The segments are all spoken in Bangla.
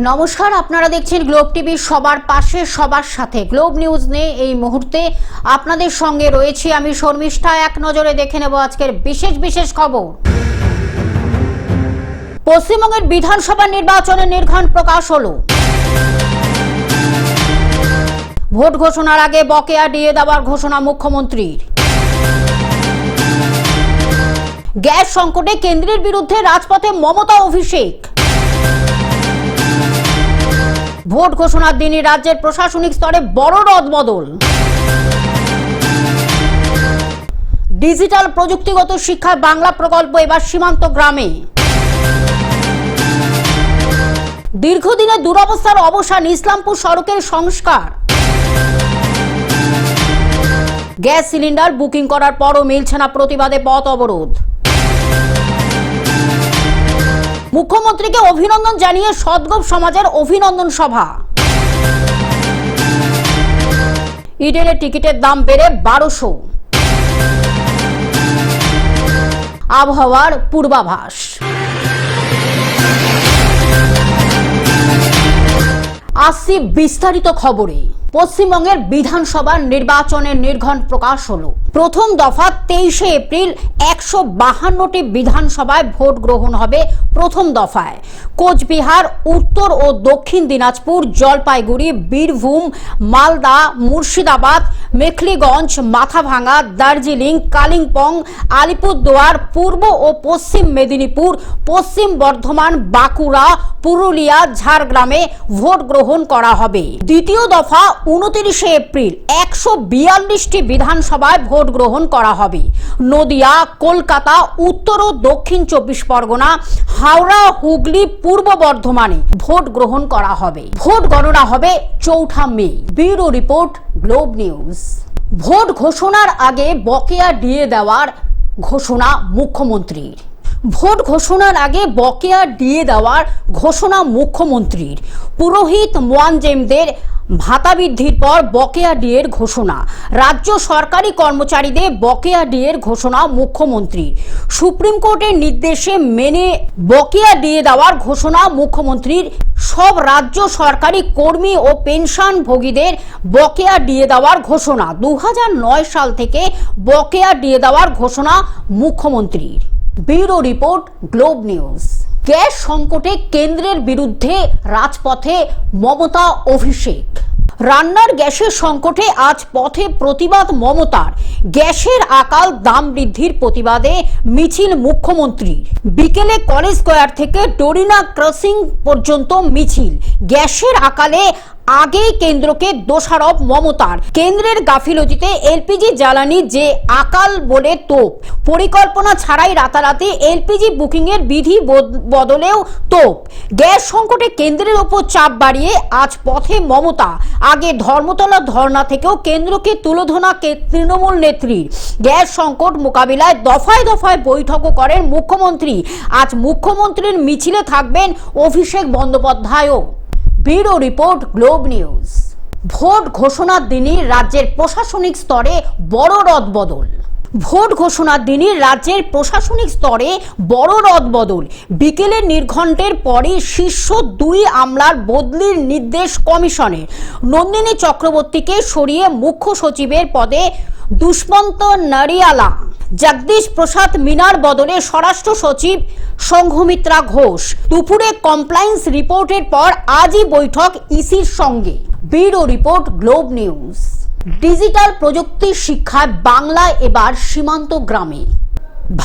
নমস্কার, আপনারা দেখছেন গ্লোব টিভি। সবার পাশে সবার সাথে গ্লোব নিউজ নিয়ে এই মুহূর্তে আপনাদের সঙ্গে রয়েছি আমি শর্মিষ্ঠা। এক নজরে দেখে নেব আজকের বিশেষ খবর। পশ্চিমবঙ্গের বিধানসভা নির্বাচনের নির্ঘণ্ট প্রকাশ হলো। ভোট ঘোষণার আগে বকেয়া দিয়ে দেওয়ার ঘোষণা মুখ্যমন্ত্রীর। গ্যাস সংকটে কেন্দ্রের বিরুদ্ধে রাজপথে মমতা অভিষেক। ভোট ঘোষণার দিনই রাজ্যের প্রশাসনিক স্তরে বড় রদবদল। ডিজিটাল প্রযুক্তিগত শিক্ষায় বাংলা প্রকল্প এবার সীমান্ত গ্রামে। দীর্ঘদিনের দুরবস্থার অবসান, ইসলামপুর সড়কের সংস্কার। গ্যাস সিলিন্ডার বুকিং করার পরও মিলছে না, প্রতিবাদে পথ অবরোধ। মুখ্যমন্ত্রীকে অভিনন্দন জানিয়ে সদগোপ সমাজের অভিনন্দন সভা। ইডেনের টিকিটের দাম বেড়ে 1200। আবহাওয়ার পূর্বাভাস। আসছি বিস্তারিত খবরে। পশ্চিমবঙ্গের বিধানসভার নির্বাচনের নির্ঘণ্ট প্রকাশ হলো। প্রথম দফা 23শে এপ্রিল 152টি বিধানসভায় ভোট গ্রহণ হবে। প্রথম দফায় কোচবিহার, উত্তর ও দক্ষিণ দিনাজপুর, জলপাইগুড়ি, বীরভূম, মালদা, মুর্শিদাবাদ, মেখলিগঞ্জ, মাথাভাঙা, দার্জিলিং, কালিম্পং, আলিপুরদুয়ার, পূর্ব ও পশ্চিম মেদিনীপুর, পশ্চিম বর্ধমান, বাঁকুড়া, পুরুলিয়া, ঝাড়গ্রামে ভোট গ্রহণ করা হবে। দ্বিতীয় দফা 29শে এপ্রিল 142টি বিধানসভায় ভোট গ্রহণ করা হবে। নদিয়া, কলকাতা, উত্তর ও দক্ষিণ 24 পরগনা, হাওড়া, হুগলি, পূর্ব বর্ধমানে ভোট গ্রহণ করা হবে। ভোট গণনা হবে 4 May. Bureau report, Globe News. Vote ঘোষণার আগে বকেয়া দিয়ে দেওয়ার ঘোষণা মুখ্যমন্ত্রীর। ভোট ঘোষণার আগে বকেয়া দিয়ে দেওয়ার ঘোষণা মুখ্যমন্ত্রীর। পুরোহিত মোয়াজ্জেমদের ভাতা বৃদ্ধির পর বকেয়া ডিএর ঘোষণা। রাজ্য সরকারি কর্মচারীদের বকেয়া ডিএর ঘোষণা মুখ্যমন্ত্রীর। সুপ্রিম কোর্টের নির্দেশে মেনে বকেয়া দিয়ে দেওয়ার ঘোষণা মুখ্যমন্ত্রীর। সব রাজ্য সরকারি কর্মী ও পেনশনভোগীদের বকেয়া দিয়ে দেওয়ার ঘোষণা। 2009 সাল থেকে বকেয়া দিয়ে দেওয়ার ঘোষণা মুখ্যমন্ত্রীর। Bureau report, Globe news. Gas সংকটে কেন্দ্রের বিরুদ্ধে রাজপথে মমতা অভিষেক। রান্নার গ্যাসের সংকটে আজ পথে প্রতিবাদ মমতার। গ্যাসের আকাল দাম বৃদ্ধির প্রতিবাদে মিছিল মুখ্যমন্ত্রীর। বিকেলে কলেজ স্কোয়ার থেকে ডোরিনা ক্রসিং পর্যন্ত মিছিল। গ্যাসের আকালে আগেই কেন্দ্রকে দোষারোপ মমতার। কেন্দ্রের গাফিলতিতে এলপিজি জ্বালানি যে আকাল বলে তোপ। পরিকল্পনা ছাড়াই রাতারাতি এলপিজি বুকিং এর বিধি বদলেও তোপ। গ্যাস সংকটে কেন্দ্রের ওপর চাপ বাড়িয়ে আজ পথে মমতা। আগে ধর্মতলা ধর্ণা থেকেও কেন্দ্রকে তুলোধনা তৃণমূল নেত্রীর। গ্যাস সংকট মোকাবিলায় দফায় দফায় বৈঠকও করেন মুখ্যমন্ত্রী। আজ মুখ্যমন্ত্রীর মিছিলে থাকবেন অভিষেক বন্দ্যোপাধ্যায়ও। Bureau report, Globe News. Vote ঘোষণার দিনই রাজ্যের প্রশাসনিক স্তরে বড় রদবদল। ভোট ঘোষণার দিনই রাজ্যের প্রশাসনিক স্তরে বড় রদবদল। বিকেলের নির্ঘণ্টের পরই শীর্ষ 2 আমলার বদলির নির্দেশ কমিশনের। নন্দিনী চক্রবর্তীকে সরিয়ে মুখ্য সচিবের পদে দুষ্মন্ত নারিয়ালা, জগদীশ প্রসাদ মিনার বদলে স্বরাষ্ট্র সচিব সংঘমিত্রা ঘোষ। দুপুরে কমপ্লায়েন্স রিপোর্টের পর আজই বৈঠক ইসির সঙ্গে। Bureau report, Globe news. Digital প্রযুক্তি শিক্ষায় বাংলা এবার সীমান্ত গ্রামে।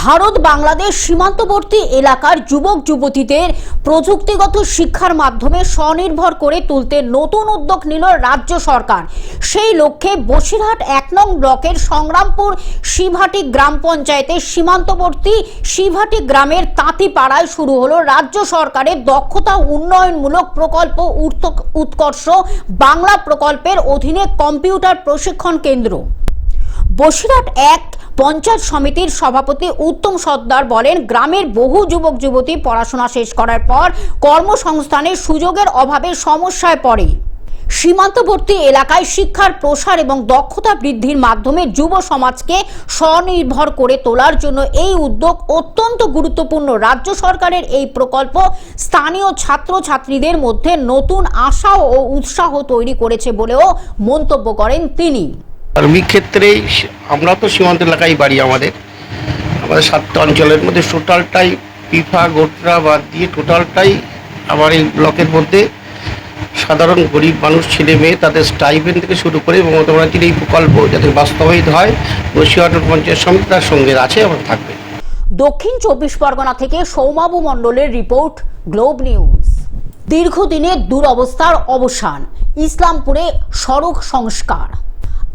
ভারত বাংলাদেশ সীমান্তবর্তী এলাকার যুবক যুবতীদের প্রযুক্তিগত শিক্ষার মাধ্যমে স্বনির্ভর করে তুলতে নতুন উদ্যোগ নিল রাজ্য সরকার। সেই লক্ষ্যে বসিরহাট 1 নং ব্লকের সংগ্রামপুর শিবহাটি গ্রাম পঞ্চায়েতের সীমান্তবর্তী শিবহাটি গ্রামের তাঁতিপাড়ায় শুরু হলো রাজ্য সরকারের দক্ষতা উন্নয়নমূলক প্রকল্প উৎকর্ষ বাংলা প্রকল্পের অধীনে কম্পিউটার প্রশিক্ষণ কেন্দ্র। বসিরহাট 1 পঞ্চায়েত সমিতির সভাপতি উত্তম সর্দার বলেন, গ্রামের বহু যুবক যুবতী পড়াশোনা শেষ করার পর কর্মসংস্থানের সুযোগের অভাবে সমস্যায় পড়ে। সীমান্তবর্তী এলাকায় শিক্ষার প্রসার এবং দক্ষতা বৃদ্ধির মাধ্যমে যুব সমাজকে স্বনির্ভর করে তোলার জন্য এই উদ্যোগ অত্যন্ত গুরুত্বপূর্ণ। রাজ্য সরকারের এই প্রকল্প স্থানীয় ছাত্রছাত্রীদের মধ্যে নতুন আশা ও উৎসাহ তৈরি করেছে বলেও মন্তব্য করেন তিনি। ধার্মিক ক্ষেত্রে আমরা তো সীমান্ত এলাকায় বাড়ি, আমাদের 7টা অঞ্চলের মধ্যে টোটালটাই পিফা গোটরা বাদ দিয়ে টোটালটাই আমার এই ব্লকের মধ্যে সাধারণ গরিব মানুষ, ছেলে মেয়ে, তাদের স্টাইপেন্ড থেকে শুরু করে মমতা ব্যানার্জির এই প্রকল্প যাতে বাস্তবায়িত হয়, বসিরহাট পঞ্চায়েত সমিতি তার সঙ্গে আছে এবং থাকবে। দক্ষিণ 24 পরগনা থেকে সৌমাবু মণ্ডলের রিপোর্ট, গ্লোব নিউজ। দীর্ঘদিনের দুরবস্থার অবসান, ইসলামপুরে সড়ক সংস্কার।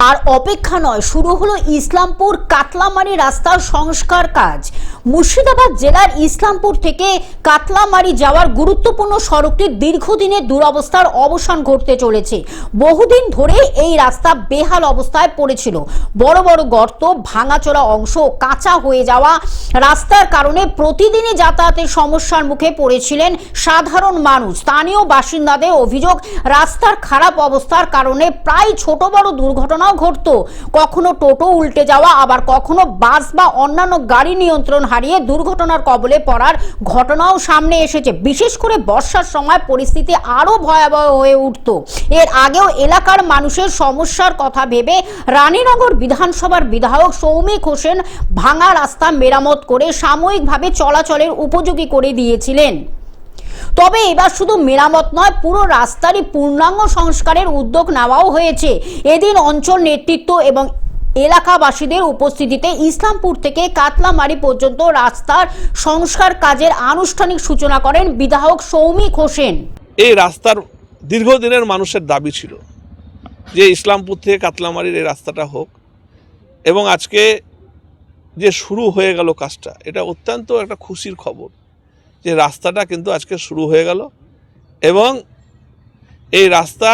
আর অপেক্ষা নয়, শুরু হলো ইসলামপুর কাতলামারি রাস্তার সংস্কার কাজ। মুর্শিদাবাদ জেলার ইসলামপুর থেকে কাতলামারি যাওয়ার গুরুত্বপূর্ণ সড়কটির দীর্ঘদিনের দুরবস্থার অবসান ঘটতে চলেছে। বহুদিন ধরে এই রাস্তা বেহাল অবস্থায় পড়েছিল। বড় বড় গর্ত, ভাঙাচোরা অংশ, কাঁচা হয়ে যাওয়া রাস্তার কারণে প্রতিদিনই যাতায়াতের সমস্যার মুখে পড়েছিলেন সাধারণ মানুষ। স্থানীয় বাসিন্দাদের অভিযোগ, রাস্তার খারাপ অবস্থার কারণে প্রায় ছোট বড় দুর্ঘটনা ঘটতো। কখনো টোটো উল্টে যাওয়া, আবার কখনো বাস বা অন্যান্য গাড়ি নিয়ন্ত্রণ হারিয়ে দুর্ঘটনার কবলে পড়ার ঘটনাও সামনে এসেছে। বিশেষ করে বর্ষার সময় পরিস্থিতি আরো ভয়াবহ হয়ে উঠত। এর আগেও এলাকার মানুষের সমস্যার কথা ভেবে রানীনগর বিধানসভার বিধায়ক সৌমিক হোসেন ভাঙা রাস্তা মেরামত করে সাময়িকভাবে চলাচলের উপযোগী করে দিয়েছিলেন। তবে এবার শুধু মেরামত নয়, পুরো রাস্তারই পূর্ণাঙ্গ সংস্কারের উদ্যোগ নেওয়াও হয়েছে। এদিন অঞ্চল নেতৃত্ব এবং এলাকাবাসীদের উপস্থিতিতে ইসলামপুর থেকে কাতলামারি পর্যন্ত রাস্তার সংস্কার কাজের আনুষ্ঠানিক সূচনা করেন বিধায়ক সৌমিক হোসেন। এই রাস্তার দীর্ঘদিনের মানুষের দাবি ছিল যে ইসলামপুর থেকে কাতলামারির এই রাস্তাটা হোক, এবং আজকে যে শুরু হয়ে গেল কাজটা, এটা অত্যন্ত একটা খুশির খবর যে রাস্তাটা কিন্তু আজকে শুরু হয়ে গেল এবং এই রাস্তা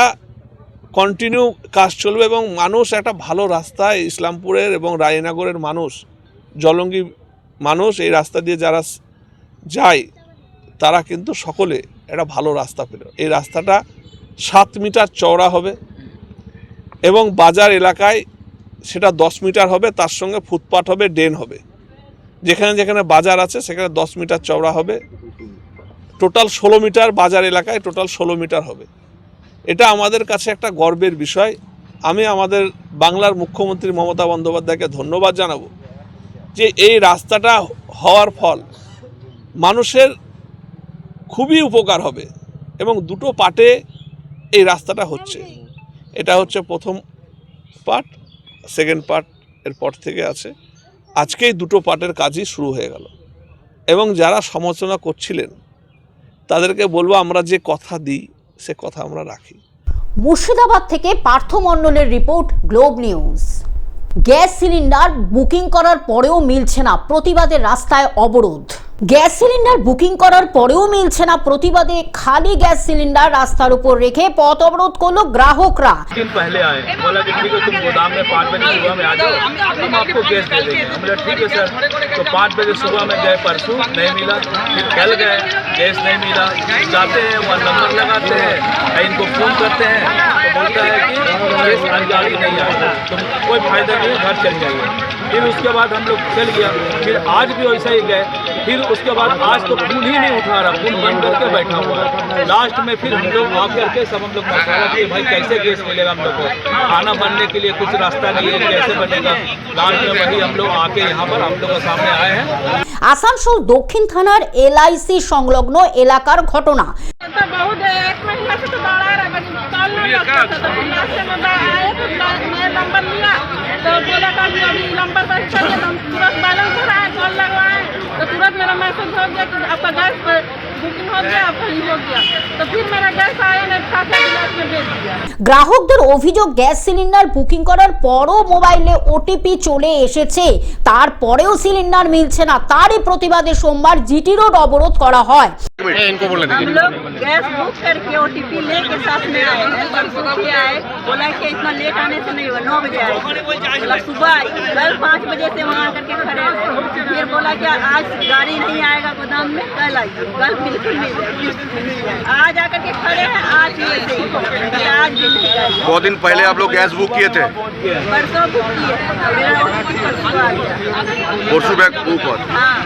কন্টিনিউ কাজ চলবে এবং মানুষ একটা ভালো রাস্তায়, ইসলামপুরের এবং রায়নগরের মানুষ, জলঙ্গি মানুষ এই রাস্তা দিয়ে যারা যায় তারা কিন্তু সকলে একটা ভালো রাস্তা পেল। এই রাস্তাটা 7 মিটার চওড়া হবে এবং বাজার এলাকায় সেটা 10 মিটার হবে, তার সঙ্গে ফুটপাথ হবে, ড্রেন হবে। যেখানে যেখানে বাজার আছে সেখানে 10 মিটার চওড়া হবে। টোটাল 16 মিটার বাজার এলাকায়, টোটাল 16 মিটার হবে। এটা আমাদের কাছে একটা গর্বের বিষয়। আমি আমাদের বাংলার মুখ্যমন্ত্রী মমতা বন্দ্যোপাধ্যায়কে ধন্যবাদ জানাবো যে এই রাস্তাটা হওয়ার ফল মানুষের খুবই উপকার হবে এবং দুটো পার্টে এই রাস্তাটা হচ্ছে। এটা হচ্ছে প্রথম পার্ট, সেকেন্ড পার্ট এর পর থেকে আছে। আজকেই দুটো পার্টের কাজই শুরু হয়ে গেল এবং যারা সমালোচনা করছিলেন তাদেরকে বলবো, আমরা যে কথা দিই সে কথা আমরা রাখি। মুর্শিদাবাদ থেকে পার্থ মণ্ডলের report, Globe news. Gas cylinder booking করার পরেও মিলছে না, প্রতিবাদে রাস্তায় অবরোধ। গ্যাস সিলিন্ডার বুকিং করার পরেও মিলছে না, প্রতিবাদে খালি গ্যাস সিলিন্ডার রাস্তার উপর রেখে পথ অবরোধ করলো গ্রাহকরা। दिन पहले आए, बोला कि ठीक है तुम गोदाम में 5 बजे सुबह में आ जाओ, हम आपको गैस दे देंगे। हम बोला ठीक है सर। तो 5 बजे सुबह में गए, परसों नहीं मिला, फिर कल गए, गैस नहीं मिला। जाते हैं वहाँ नंबर लगाते हैं, इनको फोन करते हैं तो बोलता है कि गैस आज गाड़ी नहीं आएगा, तो कोई फायदा नहीं, घर चल जाएगा। फिर उसके बाद हम लोग चल गया, फिर आज भी वैसा ही गए। फिर उसके बाद आज तो फोन ही नहीं उठा रहा, फोन बंद करके बैठा हुआ है। लास्ट में फिर हम लोग आ करके सब हम लोग मसाला किए, भाई कैसे गैस मिलेगा हम लोग को, खाना बनने के लिए कुछ रास्ता नहीं है, कैसे बनेगा। लास्ट में वही हम लोग आके यहाँ पर हम लोग के सामने आए हैं। আসানসোল দক্ষিণ থানার LIC সংলগ্ন এলাকার ঘটনা। बहुत 1 महीना से तो दौड़ा रहा है, कॉल नहीं लगता था। तो रास्ते में आए तो मैं नंबर लिया तो बोला था कि अभी नंबर पर चाहिए, तो हम तुरंत बैलेंस भराए, कॉल लगवाए तो तुरंत मेरा मैसेज हो गया कि आपका गैस बुकिंग हो गया, फ्री हो गया। तो फिर मेरा गैस आया नहीं, खाते गिलास में भेज दिया। গ্রাহকদের অভিযোগ, গ্যাস সিলিন্ডার বুকিং করার পরও মোবাইলে OTP চলে এসেছে, তারপরেও সিলিন্ডার মিলছে না। তারই প্রতিবাদে সোমবার GT রোড অবরোধ করা হয়। हम लोग गैस बुक करके OTP लेके साथ में आए हैं, परसों भी आए, बोला कि इतना लेट आने से नहीं हुआ, 9 बजे आए, बोला सुबह आई, कल 5 बजे से वहाँ करके खड़े रहे। फिर बोला कि आज गाड़ी नहीं आएगा गोदाम में, कल आइए, कल बिल्कुल नहीं, आज आकर के खड़े हैं। आज ही ऐसे आज 2 दिन पहले आप लोग गैस बुक किए थे, परसों बुक किए मेरा OTP परसों आ गया परसों बैग बुक हुआ था। हाँ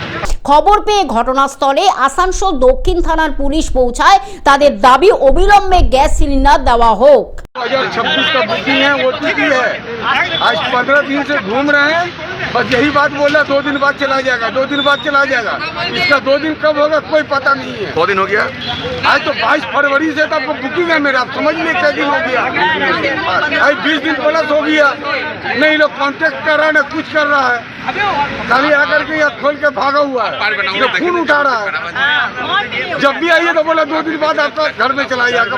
খবর পেয়ে ঘটনাস্থলে আসানসোল দক্ষিণ থানার পুলিশ পৌঁছায়। তাদের দাবি অবিলম্বে গ্যাস সিলিন্ডার দেওয়া হোক। 2026 का बुकिंग है, OTP है। आज 15 दिन से घूम रहे हैं, बस यही बात बोला 2 दिन बाद चला जाएगा, 2 दिन बाद चला जाएगा। इसका 2 दिन कब होगा कोई पता नहीं है। 2 दिन हो गया। आज तो 22 फरवरी से तब बुकिंग है मेरा, आप समझ लीजिए क्या दिन हो गया। आज 20 दिन प्लस हो गया, नहीं लोग कांटेक्ट कर रहा है ना कुछ कर रहा है, खाली आकर के यहाँ खोल के भागा हुआ है, ये खून उठा रहा है। जब भी आइए तो बोला 2 दिन बाद आपका घर में चला जाएगा।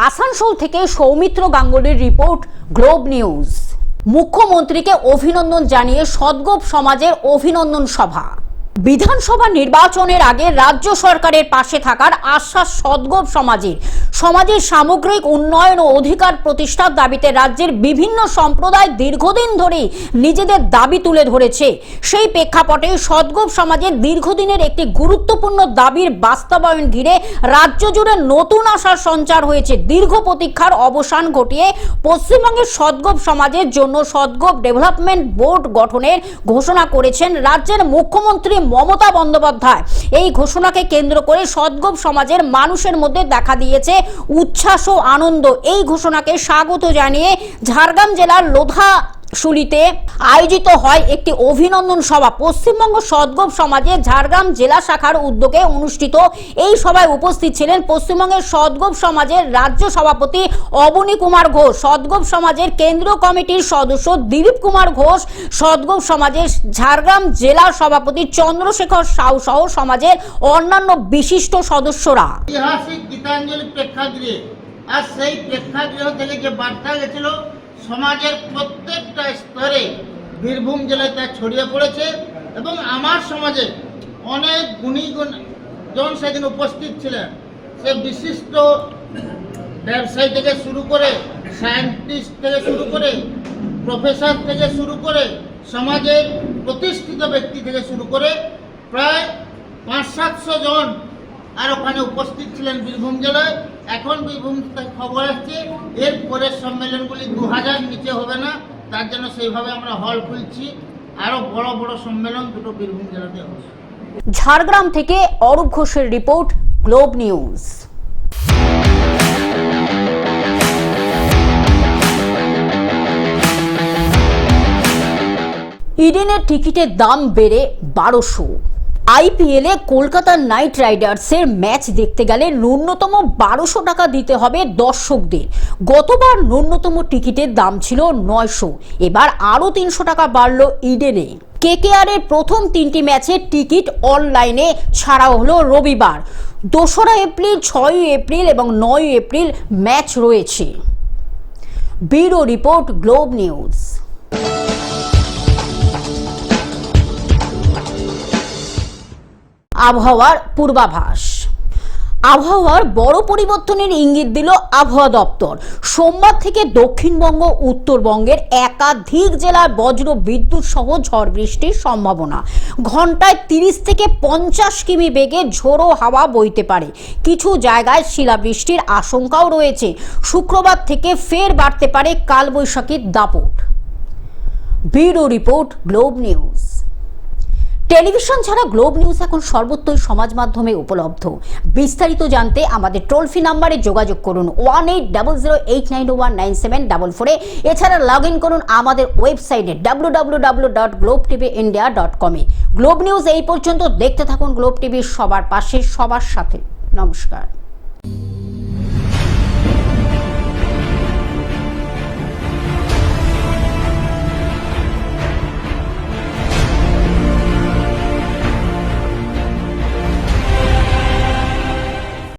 আসানসোল থেকে সৌমিত্র গাঙ্গুলির রিপোর্ট, গ্লোব নিউজ। মুখ্যমন্ত্রীকে অভিনন্দন জানিয়ে সদ্গোপ সমাজের অভিনন্দন সভা। বিধানসভা নির্বাচনের আগে রাজ্য সরকারের পাশে থাকার আশ্বাস সদ্গোপ সমাজের সামগ্রিক উন্নয়ন ও অধিকার প্রতিষ্ঠার দাবিতে রাজ্যের বিভিন্ন সম্প্রদায় দীর্ঘদিন ধরেই নিজেদের দাবি তুলে ধরেছে। সেই প্রেক্ষাপটে সদ্গোপ সমাজের দীর্ঘদিনের একটি গুরুত্বপূর্ণ দাবির বাস্তবায়ন ঘিরে রাজ্য জুড়ে নতুন আশার সঞ্চার হয়েছে। দীর্ঘ প্রতীক্ষার অবসান ঘটিয়ে পশ্চিমবঙ্গের সদ্গোপ সমাজের জন্য সদ্গোপ ডেভেলপমেন্ট বোর্ড গঠনের ঘোষণা করেছেন রাজ্যের মুখ্যমন্ত্রী মমতা বন্দ্যোপাধ্যায়। এই ঘোষণাকে কেন্দ্র করে সদ্গোপ সমাজের মানুষের মধ্যে দেখা দিয়েছে উচ্ছ্বাস ও আনন্দ। এই ঘোষণাকে স্বাগত জানিয়ে ঝাড়গ্রাম জেলার লোধাশুলিতে আয়োজিত হয় একটি অভিনন্দন সভা। পশ্চিমবঙ্গ সদ্গোপ সমাজের ঝাড়গ্রাম জেলা শাখার উদ্যোগে অনুষ্ঠিত এই সভায় উপস্থিত ছিলেন পশ্চিমবঙ্গের সদ্গোপ সমাজের রাজ্য সভাপতি অবনী কুমার ঘোষ, সদ্গোপ সমাজের কেন্দ্রীয় কমিটির সদস্য দিলীপ কুমার ঘোষ, সদ্গোপ সমাজের ঝাড়গ্রাম জেলার সভাপতি চন্দ্রশেখর সাউ সহ সমাজের অন্যান্য বিশিষ্ট সদস্যরা। ঐতিহাসিক গীতাঞ্জলি প্রেক্ষাগৃহে আর সেই প্রেক্ষাগৃহ থেকে যে বার্তা গেছিল সমাজের প্রত্যেকটা স্তরে বীরভূম জেলায় তা ছড়িয়ে পড়েছে এবং আমার সমাজে অনেক গুণীজন সেদিন উপস্থিত ছিলেন। সে বিশিষ্ট ব্যবসায়ী থেকে শুরু করে সায়েন্টিস্ট থেকে শুরু করে প্রফেসর থেকে শুরু করে সমাজের প্রতিষ্ঠিত ব্যক্তি থেকে শুরু করে প্রায় 500-700 জন আর ওখানে উপস্থিত ছিলেন বীরভূম জেলায়। এখন বীরভূম থেকে খবর আসছে এর পরের সম্মেলনগুলি 2000 নিচে হবে না, তার জন্য সেইভাবে আমরা হল খুলছি। আরও বড় বড় সম্মেলন দুটো বীরভূম জেলাতে হবে। ঝাড়গ্রাম থেকে অরূপ ঘোষের রিপোর্ট, গ্লোব নিউজ। ইডেনের টিকিটের দাম বেড়ে 1200। আইপিএলে কলকাতার নাইট রাইডার্সের ম্যাচ দেখতে গেলে ন্যূনতম 1200 টাকা দিতে হবে দর্শকদের। গতবার ন্যূনতম টিকিটের দাম ছিল 900, এবার আরও 300 টাকা বাড়ল ইডেনে। কেকেআরের প্রথম 3টি ম্যাচের টিকিট অনলাইনে ছাড়া হলো রবিবার। 2রা এপ্রিল, 6ই এপ্রিল এবং 9ই এপ্রিল ম্যাচ রয়েছে। Bureau report, Globe news. আবহাওয়ার পূর্বাভাস। আবহাওয়ার বড় পরিবর্তনের ইঙ্গিত দিল আবহাওয়া দপ্তর। সোমবার থেকে দক্ষিণবঙ্গ, উত্তরবঙ্গের একাধিক জেলায় বজ্র বিদ্যুৎ সহ ঝড় বৃষ্টির সম্ভাবনা। ঘন্টায় 30 থেকে 50 কিমি বেগে ঝোড়ো হাওয়া বইতে পারে। কিছু জায়গায় শিলাবৃষ্টির আশঙ্কাও রয়েছে। শুক্রবার থেকে ফের বাড়তে পারে কালবৈশাখীর দাপট। Bureau report, Globe news. Television ছাড়া গ্লোব নিউজ এখন সর্বত্রই সমাজ মাধ্যমে উপলব্ধ। বিস্তারিত জানতে আমাদের টোল ফ্রি নাম্বারে যোগাযোগ করুন 180089019744। এছাড়া লগ ইন করুন আমাদের ওয়েবসাইটে www.globtvindia.com। গ্লোব নিউজ এই পর্যন্ত। দেখতে থাকুন গ্লোব টিভি, সবার পাশে সবার সাথে। নমস্কার।